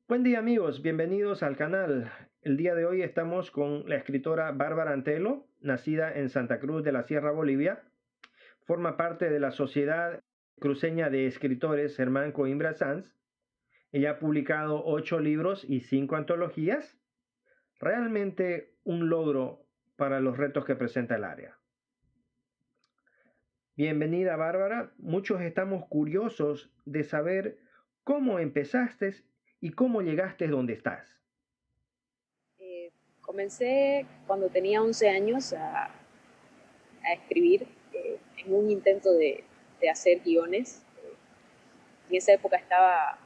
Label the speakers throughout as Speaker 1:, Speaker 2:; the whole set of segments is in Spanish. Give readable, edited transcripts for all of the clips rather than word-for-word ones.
Speaker 1: Buen día amigos, bienvenidos al canal. El día de hoy estamos con la escritora Bárbara Antelo, nacida en Santa Cruz de la Sierra, Bolivia. Forma parte de la Sociedad Cruceña de Escritores Germán Coimbra Sanz. Ella ha publicado 8 libros y 5 antologías. Realmente un logro para los retos que presenta el área. Bienvenida Bárbara. Muchos estamos curiosos de saber cómo empezaste y cómo llegaste donde estás.
Speaker 2: Comencé cuando tenía 11 años a escribir en un intento de hacer guiones. En esa época estaba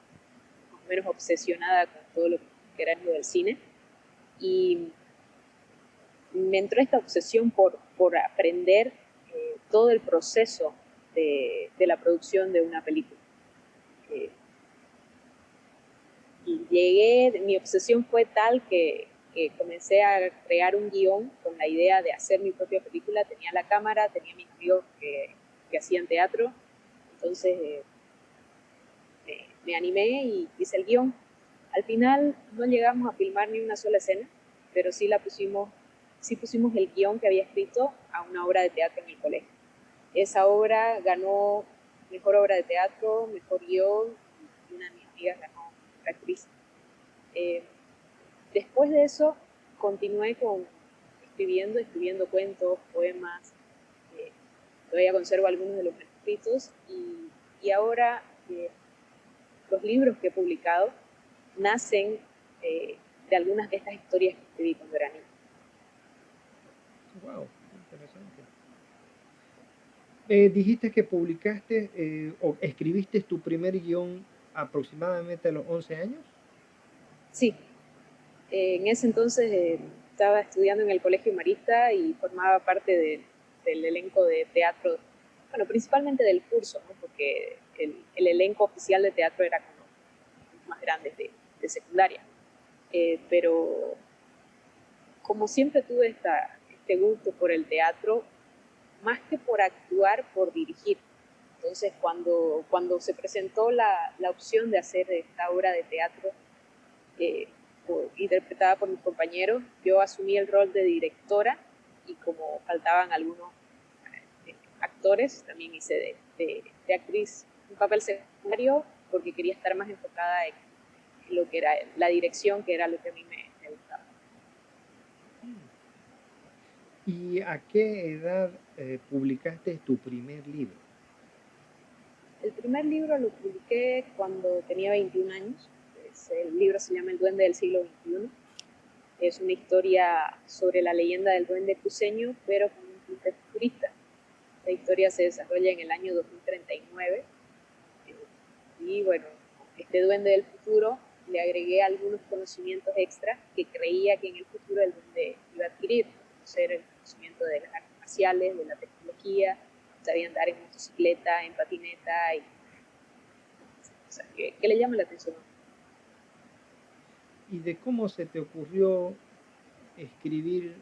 Speaker 2: más o menos obsesionada con todo lo que era el mundo del cine y me entró esta obsesión por aprender todo el proceso de la producción de una película. Eh, y mi obsesión fue tal que comencé a crear un guión con la idea de hacer mi propia película. Tenía la cámara, tenía mis amigos que hacían teatro, entonces me animé y hice el guión. Al final no llegamos a filmar ni una sola escena, pero sí pusimos el guión que había escrito a una obra de teatro en el colegio. Esa obra ganó mejor obra de teatro, mejor guión, y una de mis amigas ganó mejor actriz. Eh, Después de eso, continué con escribiendo cuentos, poemas. eh, Todavía conservo algunos de los manuscritos y ahora los libros que he publicado nacen de algunas de estas historias que escribí cuando era niña.
Speaker 1: Wow, interesante. Dijiste que publicaste o escribiste tu primer guión aproximadamente a los 11 años.
Speaker 2: Sí, en ese entonces estaba estudiando en el Colegio Marista y formaba parte del elenco de teatro, bueno, principalmente del curso, ¿no? Porque el elenco oficial de teatro era con los más grandes de secundaria. Pero como siempre tuve este gusto por el teatro, más que por actuar, por dirigir. Entonces, cuando se presentó la opción de hacer esta obra de teatro eh, interpretada por mis compañeros, yo asumí el rol de directora y como faltaban algunos actores, también hice de actriz un papel secundario porque quería estar más enfocada en lo que era la dirección, que era lo que a mí me gustaba.
Speaker 1: ¿Y a qué edad publicaste tu primer libro?
Speaker 2: El primer libro lo publiqué cuando tenía 21 años. El libro se llama El Duende del siglo XXI. Es una historia sobre la leyenda del duende cruceño, pero con un tinte futurista. La historia se desarrolla en el año 2039 y bueno, este duende del futuro le agregué algunos conocimientos extras que creía que en el futuro el duende iba a adquirir, conocer el conocimiento de las artes marciales, de la tecnología, sabía andar en motocicleta, en patineta, y, o sea, que le llama la atención.
Speaker 1: ¿Y de cómo se te ocurrió escribir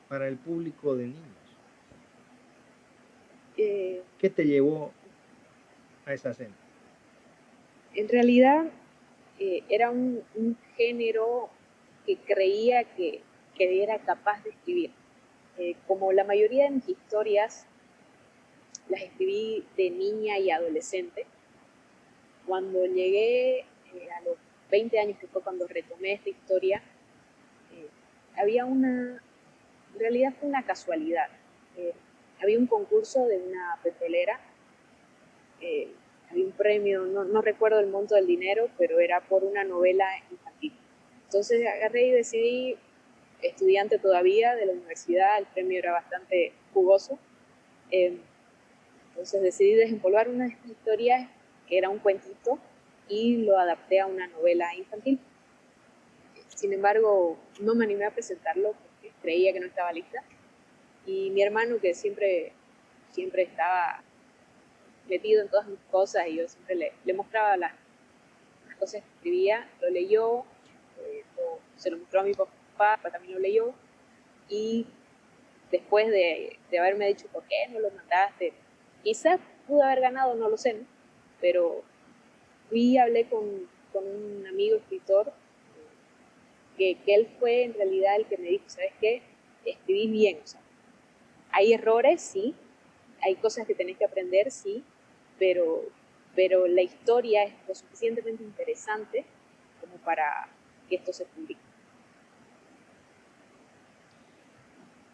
Speaker 1: para el público de niños?
Speaker 2: Eh,
Speaker 1: ¿Qué te llevó a esa senda?
Speaker 2: en realidad era un género que creía que era capaz de escribir. Como la mayoría de mis historias las escribí de niña y adolescente, cuando llegué a los 20 años, que fue cuando retomé esta historia, eh, había en realidad fue una casualidad. Eh, Había un concurso de una petrolera, eh, había un premio, no recuerdo el monto del dinero, pero era por una novela infantil. Entonces agarré y decidí, estudiante todavía de la universidad, el premio era bastante jugoso, eh, entonces decidí desempolvar una de estas historias que era un cuentito y lo adapté a una novela infantil. Sin embargo, no me animé a presentarlo porque creía que no estaba lista. Y mi hermano, que siempre estaba metido en todas mis cosas y yo siempre le mostraba las cosas que escribía, lo leyó, se lo mostró a mi papá también lo leyó, y después de haberme dicho por qué no lo mandaste, quizás pudo haber ganado, no lo sé, ¿no? Pero fui y hablé con con un amigo escritor, que él fue en realidad el que me dijo, ¿sabes qué? Escribís bien, o sea, hay errores, sí, hay cosas que tenés que aprender, sí, pero, pero la historia es lo suficientemente interesante como para que esto se publique.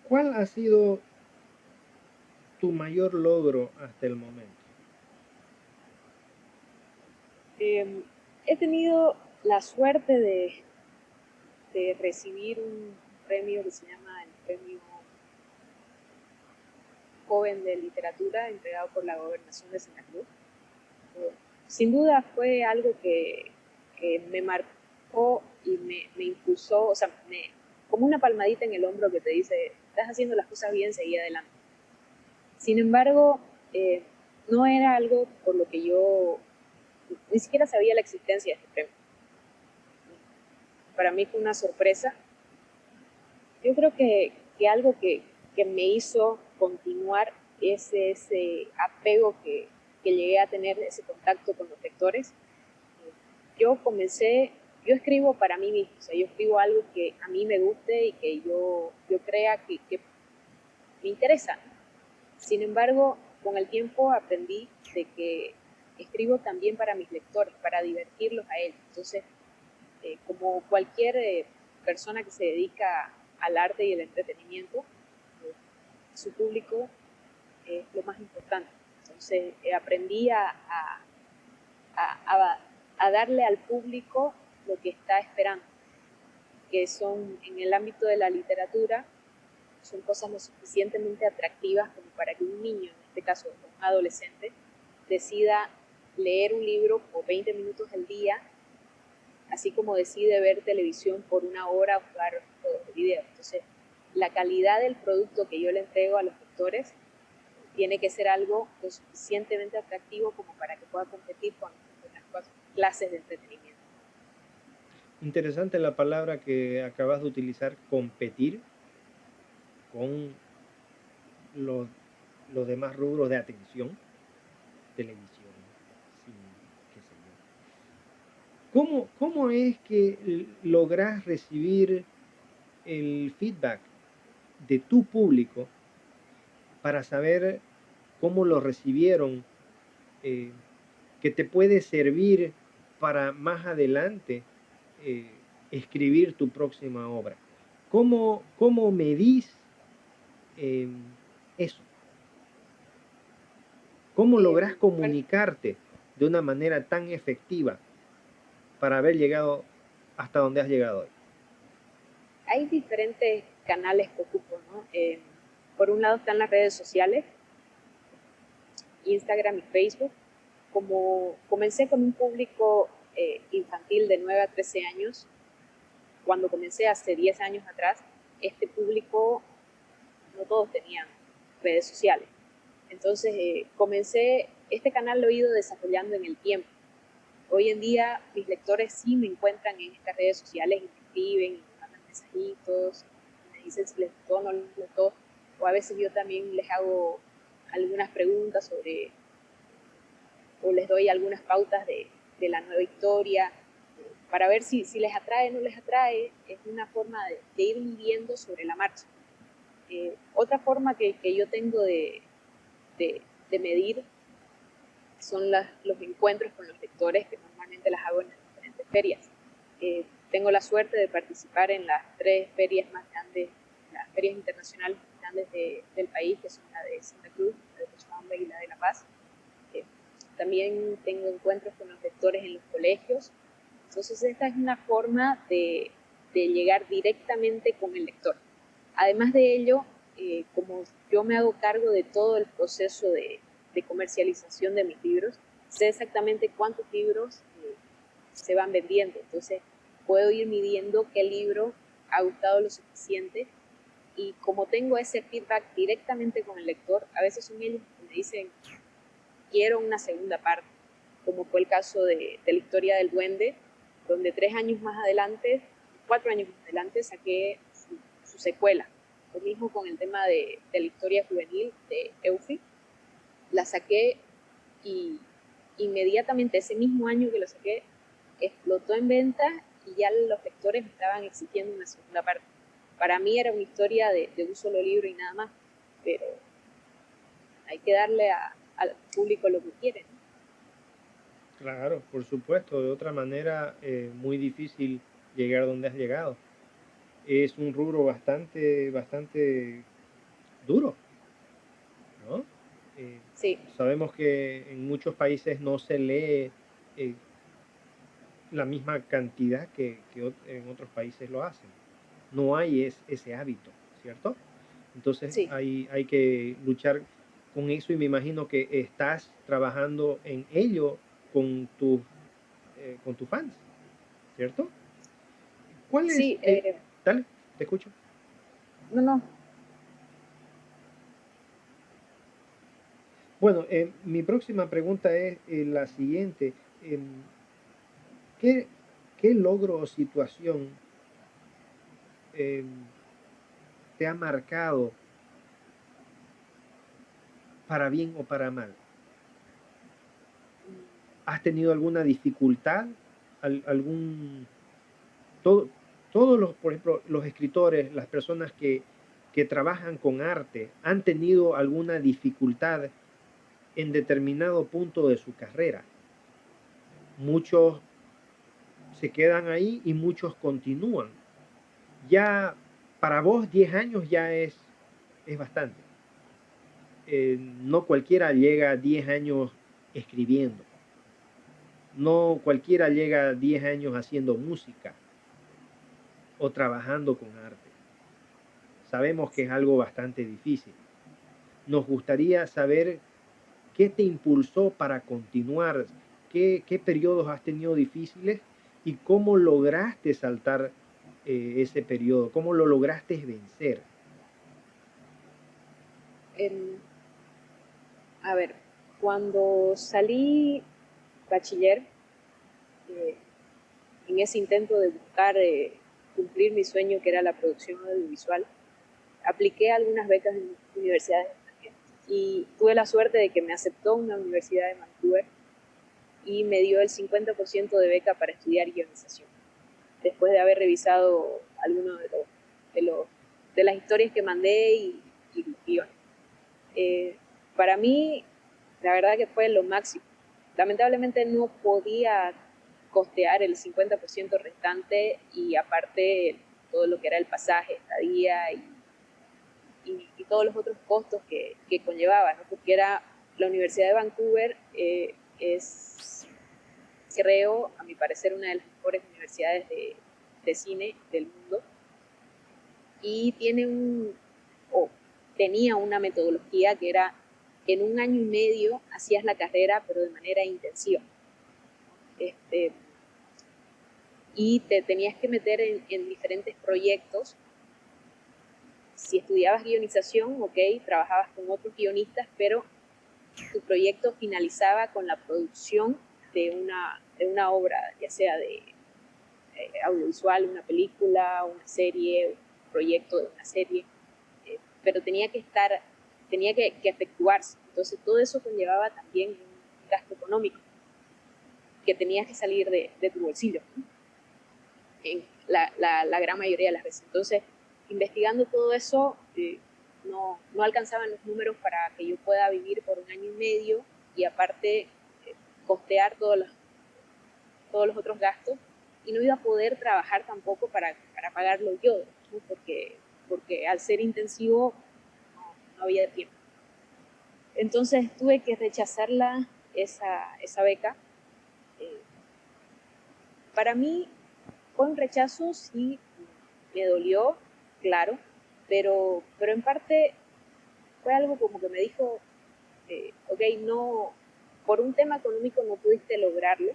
Speaker 1: ¿Cuál ha sido tu mayor logro hasta el momento?
Speaker 2: He tenido la suerte de recibir un premio que se llama el Premio Joven de Literatura, entregado por la Gobernación de Santa Cruz. Sin duda fue algo que me marcó y me impulsó, o sea, como una palmadita en el hombro que te dice, estás haciendo las cosas bien, seguí adelante. Sin embargo, no era algo por lo que yo ni siquiera sabía la existencia de este premio. Para mí fue una sorpresa. Yo creo que algo que me hizo continuar es ese apego que llegué a tener, ese contacto con los lectores. Yo escribo para mí mismo, o sea, yo escribo algo que a mí me guste y que yo crea que me interesa. Sin embargo, con el tiempo aprendí de que escribo también para mis lectores, para divertirlos a ellos. Entonces, como cualquier persona que se dedica al arte y el entretenimiento, su público es lo más importante. Entonces, aprendí a darle al público lo que está esperando, que son, en el ámbito de la literatura, son cosas lo suficientemente atractivas como para que un niño, en este caso un adolescente, decida leer un libro por 20 minutos al día, así como decide ver televisión por una hora o jugar juegos de video. Entonces, la calidad del producto que yo le entrego a los lectores tiene que ser algo lo suficientemente atractivo como para que pueda competir con las clases de entretenimiento.
Speaker 1: Interesante la palabra que acabas de utilizar, competir con los, los demás rubros de atención, televisión, cine, qué sé yo. ¿Cómo es que logras recibir el feedback de tu público para saber cómo lo recibieron, eh, que te puede servir para más adelante escribir tu próxima obra? ¿Cómo medís eh, eso? ¿Cómo lográs
Speaker 2: Bueno,
Speaker 1: comunicarte de una manera tan efectiva para haber llegado hasta donde has llegado hoy?
Speaker 2: hay diferentes canales que ocupo, ¿no? Por un lado están las redes sociales, Instagram y Facebook. Como comencé con un público infantil de 9 a 13 años, cuando comencé hace 10 años atrás, este público no todos tenían redes sociales. Entonces este canal lo he ido desarrollando en el tiempo. Hoy en día mis lectores sí me encuentran en estas redes sociales y me escriben, y me mandan mensajitos, me dicen si les gustó o no les gustó, o a veces yo también les hago algunas preguntas o les doy algunas pautas de la nueva historia, para ver si les atrae o no les atrae. Es una forma de ir midiendo sobre la marcha. Otra forma que yo tengo de medir son los encuentros con los lectores, que normalmente las hago en las diferentes ferias. Tengo la suerte de participar en las 3 ferias más grandes, las ferias internacionales más grandes del país, que son la de Santa Cruz, la de Cochabamba y la de La Paz. También tengo encuentros con los lectores en los colegios. Entonces esta es una forma de llegar directamente con el lector. Además de ello, como yo me hago cargo de todo el proceso de comercialización de mis libros, sé exactamente cuántos libros se van vendiendo. Entonces puedo ir midiendo qué libro ha gustado lo suficiente, y como tengo ese feedback directamente con el lector, a veces son ellos que me dicen, quiero una segunda parte, como fue el caso de la historia del duende, donde 4 años más adelante saqué su secuela. Lo mismo con el tema de la historia juvenil de Eufi, la saqué y inmediatamente, ese mismo año que la saqué, explotó en ventas y ya los lectores me estaban exigiendo una segunda parte. Para mí era una historia de un solo libro y nada más, pero hay que darle al público lo que quiere, ¿no?
Speaker 1: Claro, por supuesto, de otra manera muy difícil llegar donde has llegado. Es un rubro bastante duro, ¿no? Eh,
Speaker 2: Sí,
Speaker 1: sabemos que en muchos países no se lee eh, la misma cantidad que en otros países lo hacen. No hay ese hábito, ¿cierto? Entonces
Speaker 2: sí.
Speaker 1: hay que luchar con eso y me imagino que estás trabajando en ello con tus fans, ¿cierto? ¿Cuál es
Speaker 2: Sí,
Speaker 1: el... Dale, te escucho.
Speaker 2: no, no.
Speaker 1: Bueno, mi próxima pregunta es la siguiente. ¿Qué, qué logro o situación em, te ha marcado para bien o para mal? ¿Has tenido alguna dificultad? ¿Algún... Todo, todos los, por ejemplo, los escritores, las personas que trabajan con arte, han tenido alguna dificultad en determinado punto de su carrera. Muchos se quedan ahí y muchos continúan. Ya para vos 10 años ya es bastante. No cualquiera llega a 10 años escribiendo. No cualquiera llega a 10 años haciendo música o trabajando con arte. Sabemos que es algo bastante difícil. Nos gustaría saber qué te impulsó para continuar, qué periodos has tenido difíciles y cómo lograste saltar ese periodo, cómo lo lograste vencer.
Speaker 2: em, a ver, cuando salí bachiller, eh, en ese intento de buscar cumplir mi sueño, que era la producción audiovisual, apliqué a algunas becas en universidades extranjeras y tuve la suerte de que me aceptó una universidad de Vancouver y me dio el 50% de beca para estudiar guionización, después de haber revisado algunos de, los, de las historias que mandé y los guiones. Eh, para mí, la verdad que fue lo máximo. Lamentablemente no podía costear el 50% restante y aparte todo lo que era el pasaje, estadía y todos los otros costos que conllevaba, ¿no? Porque era la Universidad de Vancouver, es, creo, a mi parecer, una de las mejores universidades de cine del mundo y tiene o tenía una metodología que era en un año y medio hacías la carrera pero de manera intensiva. Este, y te tenías que meter en diferentes proyectos. Si estudiabas guionización, ok, trabajabas con otros guionistas, pero tu proyecto finalizaba con la producción de una obra, ya sea de audiovisual, una película, una serie, un proyecto de una serie, pero tenía que efectuarse. Entonces todo eso conllevaba también un gasto económico que tenías que salir de tu bolsillo, ¿no? En la gran mayoría de las veces. Entonces, investigando todo eso, no alcanzaban los números para que yo pueda vivir por un año y medio y aparte costear todos los otros gastos y no iba a poder trabajar tampoco para pagarlo yo, ¿no? Porque al ser intensivo no había tiempo. Entonces tuve que rechazarla, esa beca. Eh, para mí fue un rechazo, sí, me dolió, claro, pero en parte fue algo como que me dijo, ok, no, por un tema económico no pudiste lograrlo,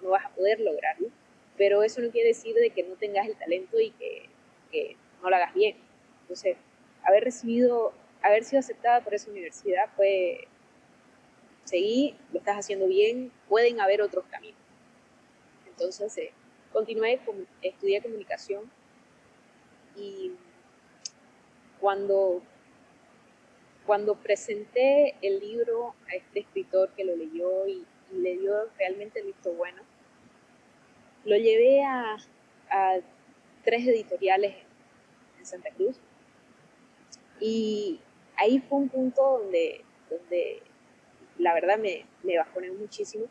Speaker 2: no vas a poder lograrlo, pero eso no quiere decir de que no tengas el talento y que no lo hagas bien. Entonces, haber sido aceptada por esa universidad fue, seguí, lo estás haciendo bien, pueden haber otros caminos. Entonces, continué, estudié comunicación y cuando, cuando presenté el libro a este escritor que lo leyó y le dio realmente el visto bueno, lo llevé a 3 editoriales en Santa Cruz y ahí fue un punto donde la verdad me bajoneó muchísimo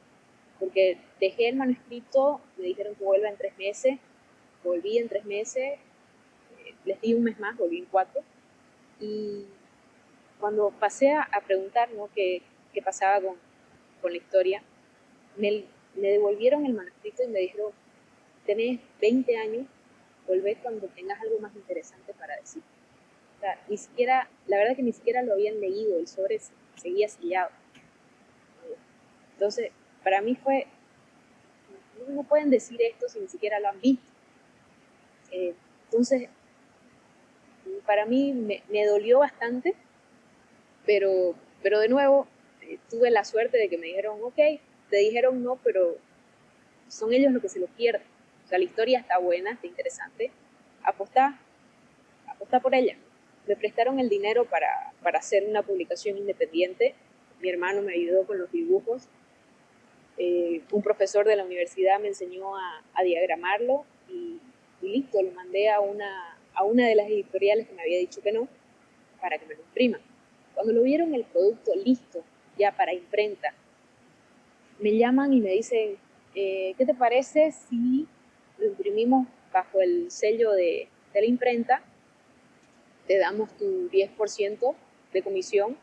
Speaker 2: porque dejé el manuscrito, me dijeron que vuelva en 3 meses, volví en 3 meses, les di un mes más, volví en 4 y cuando pasé a preguntar, ¿no?, qué pasaba con la historia, me devolvieron el manuscrito y me dijeron, tenés 20 años, volvé cuando tengas algo más interesante para decir. O sea, ni siquiera, la verdad que ni siquiera lo habían leído, el sobre seguía sellado. Entonces, para mí fue, no pueden decir esto si ni siquiera lo han visto. Entonces, para mí me dolió bastante, pero de nuevo, tuve la suerte de que me dijeron, ok, te dijeron no, pero son ellos los que se lo pierden. O sea, la historia está buena, está interesante, apostá por ella. Me prestaron el dinero para hacer una publicación independiente, mi hermano me ayudó con los dibujos, un profesor de la universidad me enseñó a diagramarlo y listo, lo mandé a una de las editoriales que me había dicho que no, para que me lo impriman. Cuando lo vieron el producto listo, ya para imprenta, me llaman y me dicen, ¿qué te parece si lo imprimimos bajo el sello de la imprenta? Te damos tu 10% de comisión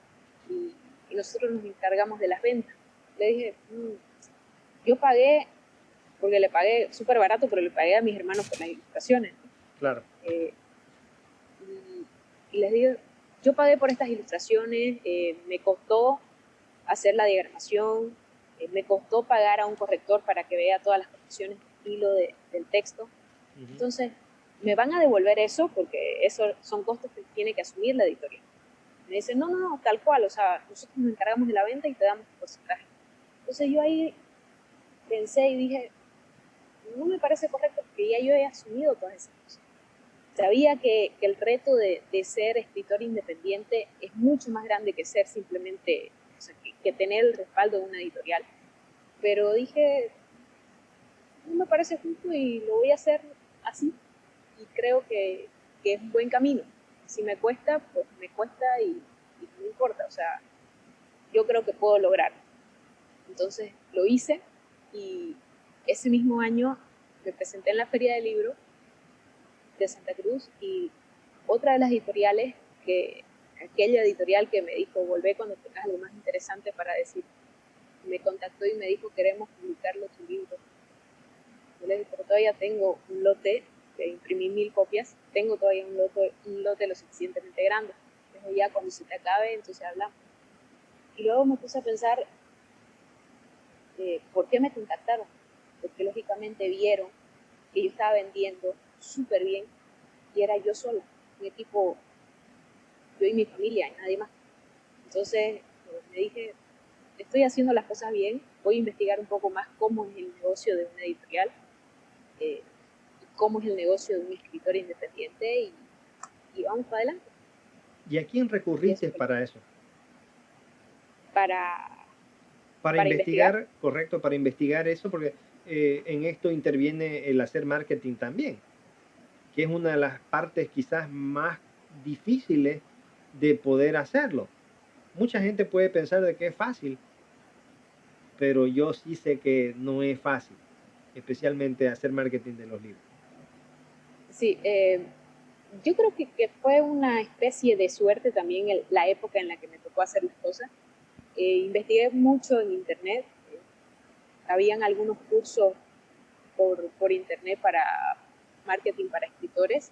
Speaker 2: y nosotros nos encargamos de las ventas. Le dije, yo pagué, porque le pagué súper barato, pero le pagué a mis hermanos por las ilustraciones.
Speaker 1: Claro.
Speaker 2: Y les digo, yo pagué por estas ilustraciones, me costó hacer la diagramación, me costó pagar a un corrector para que vea todas las correcciones de estilo del texto. Entonces, me van a devolver eso porque esos son costos que tiene que asumir la editorial. Me dicen, no, tal cual, o sea, nosotros nos encargamos de la venta y te damos un porcentaje. Entonces yo ahí pensé y dije, no me parece correcto porque ya yo he asumido todas esas cosas. Sabía que el reto de ser escritor independiente es mucho más grande que ser simplemente, o sea, que tener el respaldo de una editorial. Pero dije, no me parece justo y lo voy a hacer así. Y creo que es un buen camino. Si me cuesta, pues me cuesta y no importa. O sea, yo creo que puedo lograrlo. Entonces lo hice y ese mismo año me presenté en la Feria del Libro de Santa Cruz y otra de las editoriales, aquella editorial que me dijo, volvé cuando tengas algo más interesante para decir, me contactó y me dijo, queremos publicarlo tu libro. Yo le dije, pero todavía tengo un lote, que imprimí 1000 copias, tengo todavía un lote lo suficientemente grande. Entonces ya cuando se te acabe, entonces hablamos. Y luego me puse a pensar, ¿por qué me contactaron? Porque lógicamente vieron que yo estaba vendiendo súper bien y era yo sola, un equipo, yo y mi familia, y nadie más. Entonces me dije, estoy haciendo las cosas bien, voy a investigar un poco más cómo es el negocio de una editorial, cómo es el negocio de un escritor independiente y vamos para adelante.
Speaker 1: ¿Y a quién recurriste para eso?
Speaker 2: Para
Speaker 1: investigar, correcto, para investigar eso, porque en esto interviene el hacer marketing también, que es una de las partes quizás más difíciles de poder hacerlo. Mucha gente puede pensar de que es fácil, pero yo sí sé que no es fácil, especialmente hacer marketing de los libros.
Speaker 2: Sí, yo creo que fue una especie de suerte también la época en la que me tocó hacer las cosas. Investigué mucho en internet, habían algunos cursos por internet para marketing para escritores,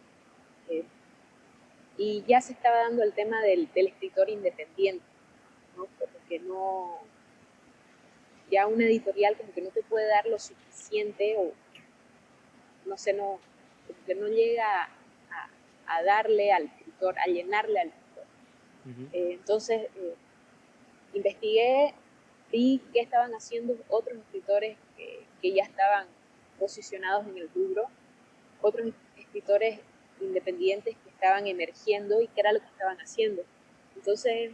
Speaker 2: y ya se estaba dando el tema del escritor independiente, ¿no? Porque ya una editorial como que no te puede dar lo suficiente o no sé, como que no llega a darle al escritor, a llenarle al escritor. Entonces investigué, vi qué estaban haciendo otros escritores que ya estaban posicionados en el rubro, otros escritores independientes que estaban emergiendo y qué era lo que estaban haciendo. Entonces es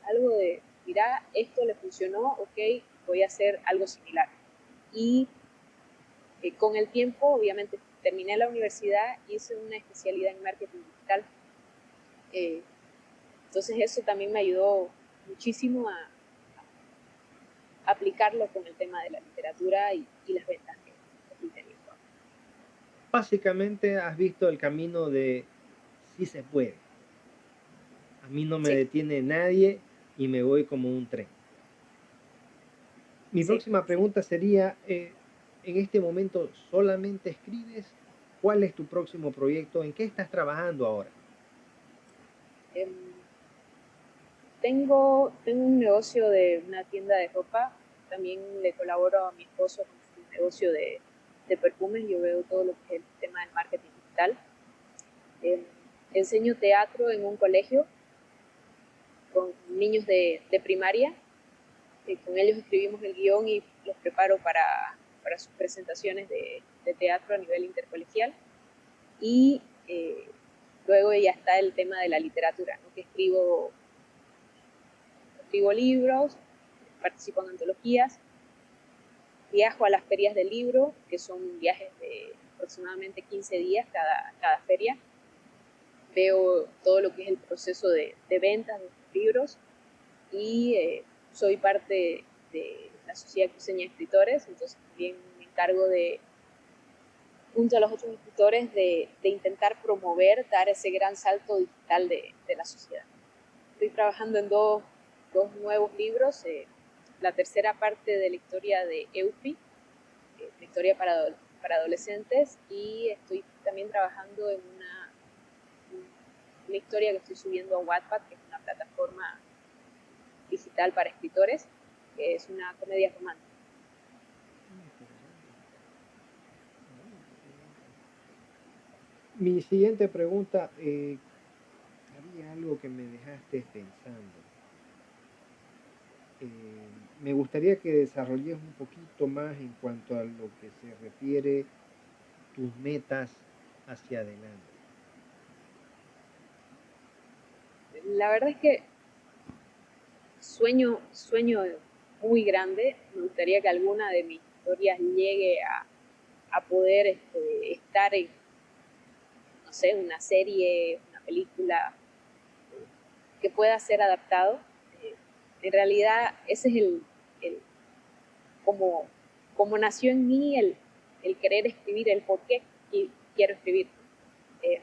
Speaker 2: algo de, mira, esto le funcionó, ok, voy a hacer algo similar. Y Con el tiempo, obviamente, terminé la universidad, hice una especialidad en marketing digital. Entonces eso también me ayudó muchísimo a aplicarlo con el tema de la literatura y las ventas que estoy teniendo.
Speaker 1: Básicamente has visto el camino de sí se puede. A mí no me
Speaker 2: Sí,
Speaker 1: detiene nadie y me voy como un tren. Mi
Speaker 2: sí.
Speaker 1: próxima pregunta sería, en este momento solamente escribes, ¿cuál es tu próximo proyecto? ¿En qué estás trabajando ahora?
Speaker 2: Em, tengo un negocio de una tienda de ropa, también le colaboro a mi esposo con su negocio de perfumes, yo veo todo lo que es el tema del marketing digital. Em, Enseño teatro en un colegio con niños de primaria, con ellos escribimos el guión y los preparo para sus presentaciones de teatro a nivel intercolegial. Y luego ya está el tema de la literatura, ¿no? Que escribo libros, participo en antologías, viajo a las ferias del libro, que son viajes de aproximadamente 15 días cada feria, veo todo lo que es el proceso de ventas de los libros y soy parte de la Sociedad Cruceña de Escritores, entonces también me encargo de, junto a los otros escritores, de intentar promover, dar ese gran salto digital de la sociedad. Estoy trabajando en dos nuevos libros, la tercera parte de la historia de Eufi, la historia para adolescentes, y estoy también trabajando en una historia que estoy subiendo a Wattpad, que es una plataforma digital para escritores, que es una comedia romántica.
Speaker 1: Mi siguiente pregunta, haría algo que me dejaste pensando. Me gustaría que desarrolles un poquito más en cuanto a lo que se refiere tus metas hacia adelante.
Speaker 2: La verdad es que sueño muy grande, me gustaría que alguna de mis historias llegue a poder estar en, no sé, una serie, una película, que pueda ser adaptado. En realidad ese es el como, como nació en mí el querer escribir, el por qué quiero escribir. Eh,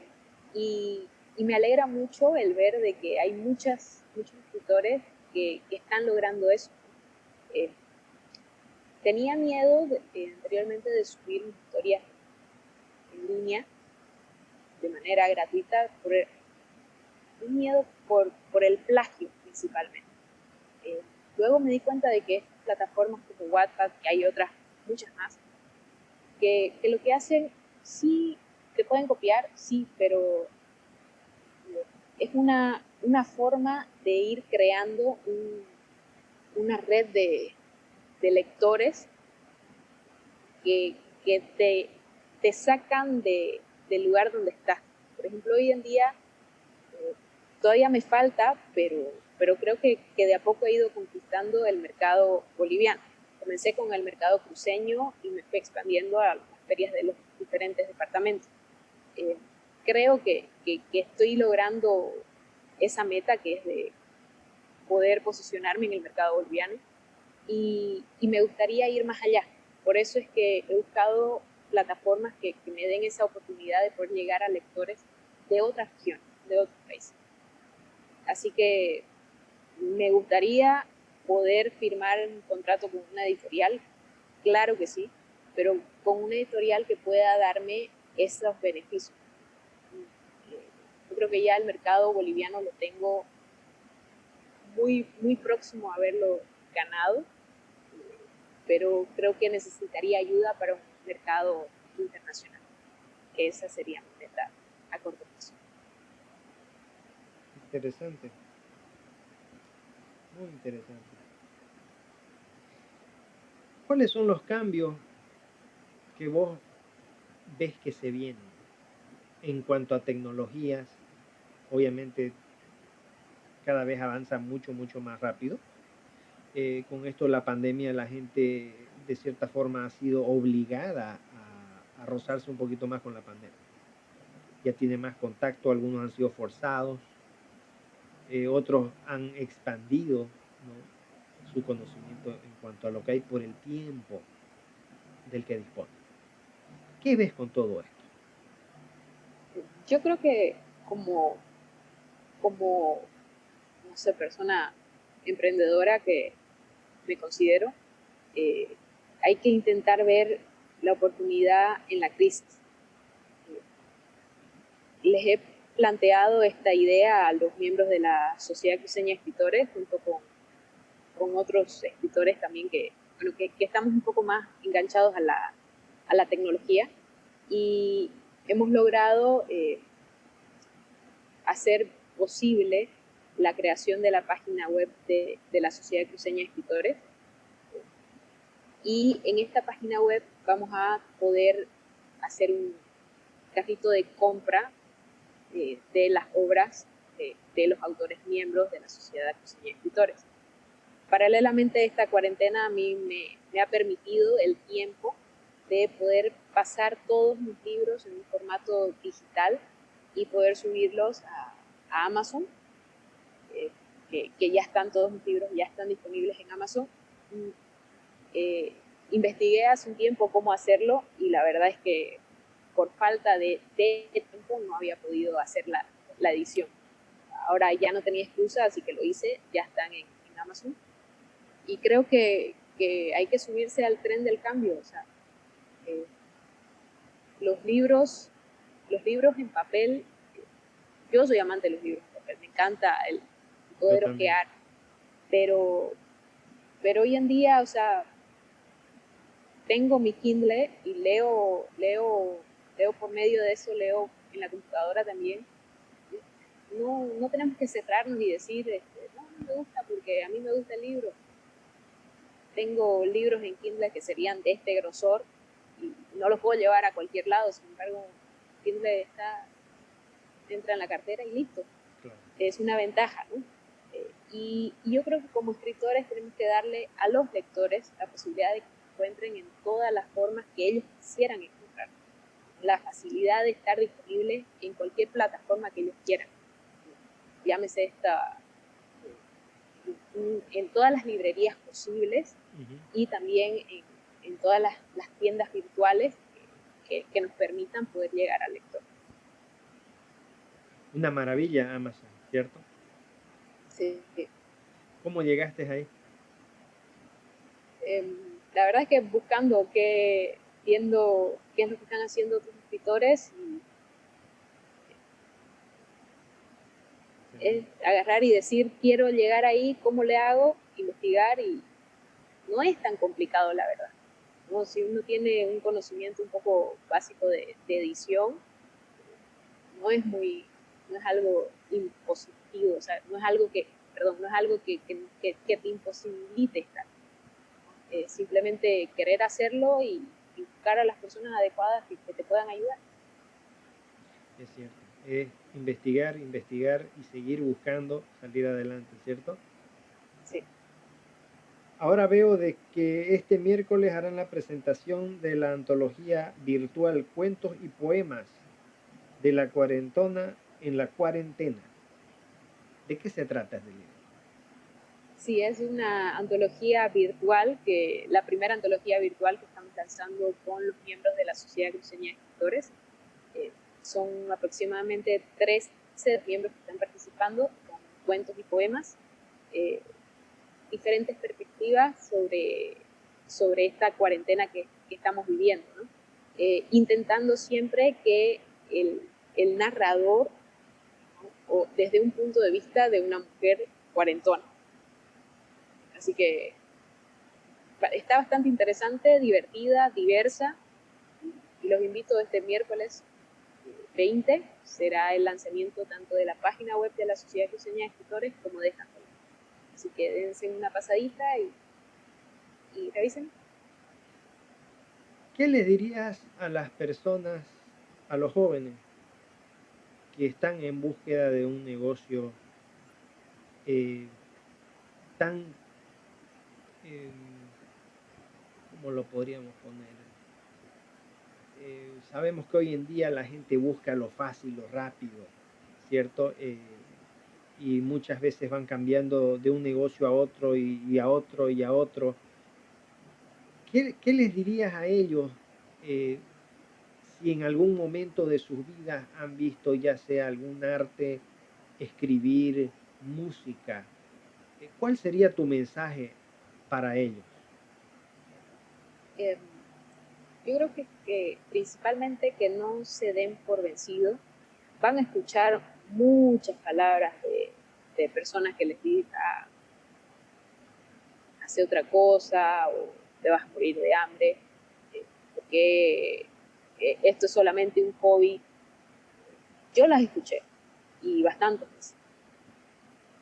Speaker 2: y me alegra mucho el ver de que hay muchos escritores que están logrando eso. Eh, Tenía miedo anteriormente de subir historias en línea de manera gratuita, un miedo por el plagio principalmente. Eh, Luego me di cuenta de que estas plataformas como Wattpad, que hay otras muchas más, que lo que hacen, sí, te pueden copiar, sí, pero es una forma de ir creando una red de lectores que te sacan del lugar donde estás. Por ejemplo, hoy en día todavía me falta, pero creo que de a poco he ido conquistando el mercado boliviano. Comencé con el mercado cruceño y me fui expandiendo a las ferias de los diferentes departamentos. Eh, Creo que estoy logrando esa meta que es de poder posicionarme en el mercado boliviano y me gustaría ir más allá. Por eso es que he buscado plataformas que me den esa oportunidad de poder llegar a lectores de otras regiones, de otros países. Así que me gustaría poder firmar un contrato con una editorial, claro que sí, pero con una editorial que pueda darme esos beneficios. Yo creo que ya el mercado boliviano lo tengo muy próximo a haberlo ganado, pero creo que necesitaría ayuda para un mercado internacional. Esa sería mi meta a corto plazo.
Speaker 1: Interesante, muy interesante. ¿Cuáles son los cambios que vos ves que se vienen en cuanto a tecnologías? Obviamente cada vez avanza mucho más rápido. Con esto la pandemia, la gente de cierta forma ha sido obligada a rozarse un poquito más con la pandemia. Ya tiene más contacto, algunos han sido forzados, otros han expandido, ¿no?, su conocimiento en cuanto a lo que hay por el tiempo del que dispone. ¿Qué ves con todo esto?
Speaker 2: Yo creo que como no sé, persona emprendedora que me considero, eh, hay que intentar ver la oportunidad en la crisis. Les he planteado esta idea a los miembros de la Sociedad Cruceña de Escritores, junto con otros escritores también bueno, que estamos un poco más enganchados a la tecnología, y hemos logrado hacer posible la creación de la página web de la Sociedad Cruceña de Escritores. Y en esta página web vamos a poder hacer un carrito de compra de las obras de los autores miembros de la Sociedad Cruceña de Escritores. Paralelamente, esta cuarentena a mí me ha permitido el tiempo de poder pasar todos mis libros en un formato digital y poder subirlos a Amazon, que ya están todos mis libros, ya están disponibles en Amazon. Investigué hace un tiempo cómo hacerlo y la verdad es que por falta de tiempo no había podido hacer la edición. Ahora ya no tenía excusa, así que lo hice, ya están en Amazon. Y creo que hay que subirse al tren del cambio. O sea, los libros en papel, yo soy amante de los libros en papel, me encanta el poder ojear, pero hoy en día, o sea, tengo mi Kindle y leo por medio de eso, leo en la computadora también. No tenemos que cerrarnos y decir, no me gusta porque a mí me gusta el libro. Tengo libros en Kindle que serían de este grosor y no los puedo llevar a cualquier lado, sin embargo, Kindle entra en la cartera y listo. Claro. Es una ventaja, ¿no? Y yo creo que como escritores tenemos que darle a los lectores la posibilidad de que encuentren en todas las formas que ellos quisieran encontrar. La facilidad de estar disponible en cualquier plataforma que ellos quieran. Llámese en todas las librerías posibles, y también en todas las tiendas virtuales que nos permitan poder llegar al lector.
Speaker 1: Una maravilla Amazon, ¿cierto?
Speaker 2: Sí.
Speaker 1: ¿Cómo llegaste ahí?
Speaker 2: La verdad es que buscando, viendo qué es lo que están haciendo otros escritores, y es agarrar y decir, quiero llegar ahí, ¿cómo le hago? Investigar, y no es tan complicado, la verdad. ¿No? Si uno tiene un conocimiento un poco básico de edición, no es algo impositivo, o sea, no es algo que te imposibilite estar. Simplemente querer hacerlo y buscar a las personas adecuadas que te puedan ayudar.
Speaker 1: Es cierto, es investigar y seguir buscando salir adelante, ¿cierto?
Speaker 2: Sí.
Speaker 1: Ahora veo de que este miércoles harán la presentación de la antología virtual Cuentos y Poemas de la Cuarentona en la Cuarentena. ¿De qué se trata este libro?
Speaker 2: Sí, es una antología virtual, la primera antología virtual que estamos lanzando con los miembros de la Sociedad Cruceña de Escritores. Son aproximadamente 13 miembros que están participando con cuentos y poemas, diferentes perspectivas sobre esta cuarentena que estamos viviendo, ¿no? Intentando siempre que el narrador, ¿no?, o desde un punto de vista de una mujer cuarentona. Así que está bastante interesante, divertida, diversa, y los invito este miércoles 20, será el lanzamiento tanto de la página web de la Sociedad Cruceña de Escritores como de esta antología. Así que dense una pasadita y revisen.
Speaker 1: ¿Qué les dirías a las personas, a los jóvenes que están en búsqueda de un negocio tan, ¿cómo lo podríamos poner? sabemos que hoy en día la gente busca lo fácil, lo rápido, ¿cierto? Y muchas veces van cambiando de un negocio a otro y a otro y a otro. ¿Qué les dirías a ellos eh, si en algún momento de sus vidas han visto ya sea algún arte, escribir, música? ¿Cuál sería tu mensaje para ellos?
Speaker 2: Eh, yo creo que principalmente que no se den por vencidos. Van a escuchar muchas palabras de personas que les digan hacer otra cosa o te vas a morir de hambre, porque esto es solamente un hobby. Yo las escuché y bastantes veces.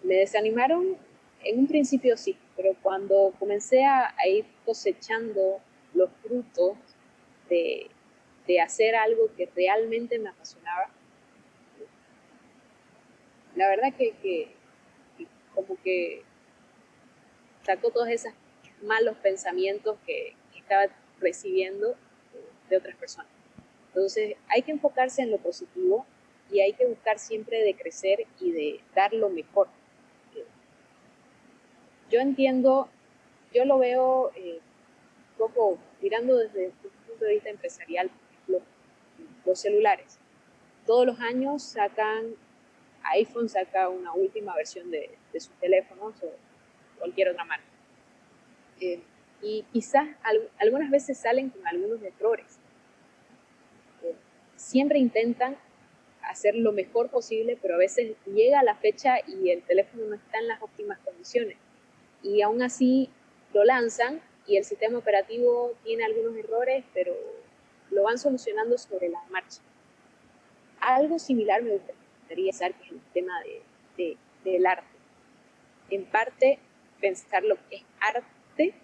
Speaker 2: Me desanimaron en un principio, sí, pero cuando comencé a ir cosechando los frutos de, de hacer algo que realmente me apasionaba, la verdad que como que sacó todos esos malos pensamientos que estaba recibiendo de otras personas. Entonces hay que enfocarse en lo positivo y hay que buscar siempre de crecer y de dar lo mejor. Yo entiendo, yo lo veo un poco mirando desde un punto de vista empresarial, por ejemplo, los celulares. Todos los años iPhone saca una última versión de sus teléfonos o cualquier otra marca. Y quizás algunas veces salen con algunos errores. Siempre intentan hacer lo mejor posible, pero a veces llega la fecha y el teléfono no está en las óptimas condiciones. Y aún así lo lanzan y el sistema operativo tiene algunos errores, pero lo van solucionando sobre la marcha. Algo similar me gustaría pensar que es el tema del arte. En parte, pensar lo que es arte,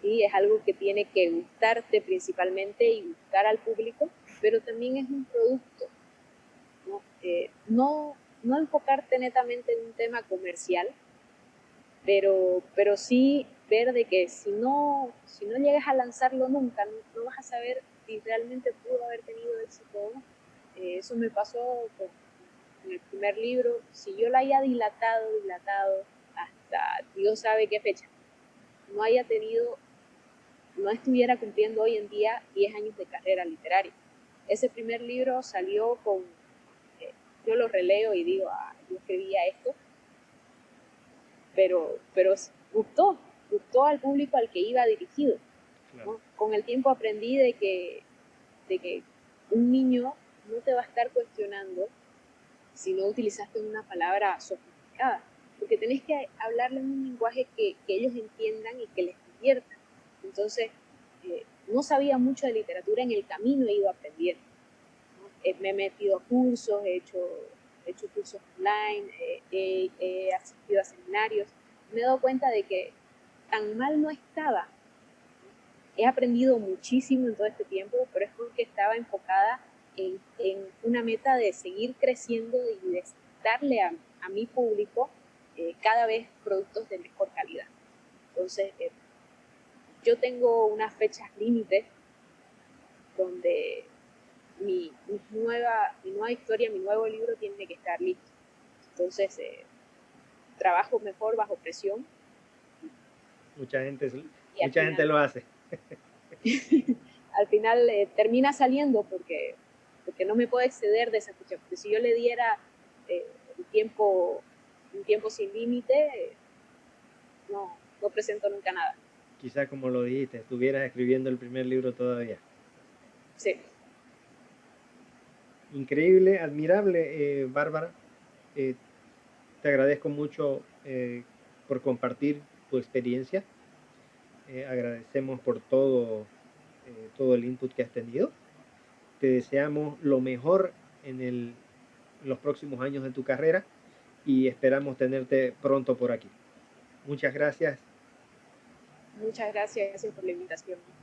Speaker 2: ¿sí? Es algo que tiene que gustarte principalmente y gustar al público, pero también es un producto, ¿no? No enfocarte netamente en un tema comercial, pero sí ver de que si no llegas a lanzarlo nunca, no vas a saber si realmente pudo haber tenido éxito o no. Eso me pasó con el primer libro. Si yo lo haya dilatado hasta Dios sabe qué fecha, no haya tenido, no estuviera cumpliendo hoy en día 10 años de carrera literaria. Ese primer libro salió con, yo lo releo y digo, yo escribía esto, pero gustó al público al que iba dirigido.
Speaker 1: Claro.
Speaker 2: ¿No? Con el tiempo aprendí de que un niño no te va a estar cuestionando si no utilizaste una palabra sofisticada, porque tenés que hablarle en un lenguaje que ellos entiendan y que les divierta. Entonces, no sabía mucho de literatura, en el camino he ido aprendiendo, ¿no? Me he metido a cursos, he hecho cursos online, he asistido a seminarios, me he dado cuenta de que tan mal no estaba. He aprendido muchísimo en todo este tiempo, pero es porque estaba enfocada en una meta de seguir creciendo y de darle a mi público cada vez productos de mejor calidad. Entonces, yo tengo unas fechas límites donde mi nueva historia, mi nuevo libro tiene que estar listo. Entonces, trabajo mejor bajo presión.
Speaker 1: Mucha gente,
Speaker 2: Mucha
Speaker 1: gente lo hace.
Speaker 2: Al final termina saliendo porque no me puedo exceder de esa fecha. Porque si yo le diera un tiempo sin límite, no presento nunca nada.
Speaker 1: Quizá como lo dijiste, estuvieras escribiendo el primer libro todavía.
Speaker 2: Sí.
Speaker 1: Increíble, admirable, Bárbara. Te agradezco mucho por compartir tu experiencia. Agradecemos por todo el input que has tenido. Te deseamos lo mejor en los próximos años de tu carrera y esperamos tenerte pronto por aquí. Muchas gracias.
Speaker 2: Muchas gracias por la invitación.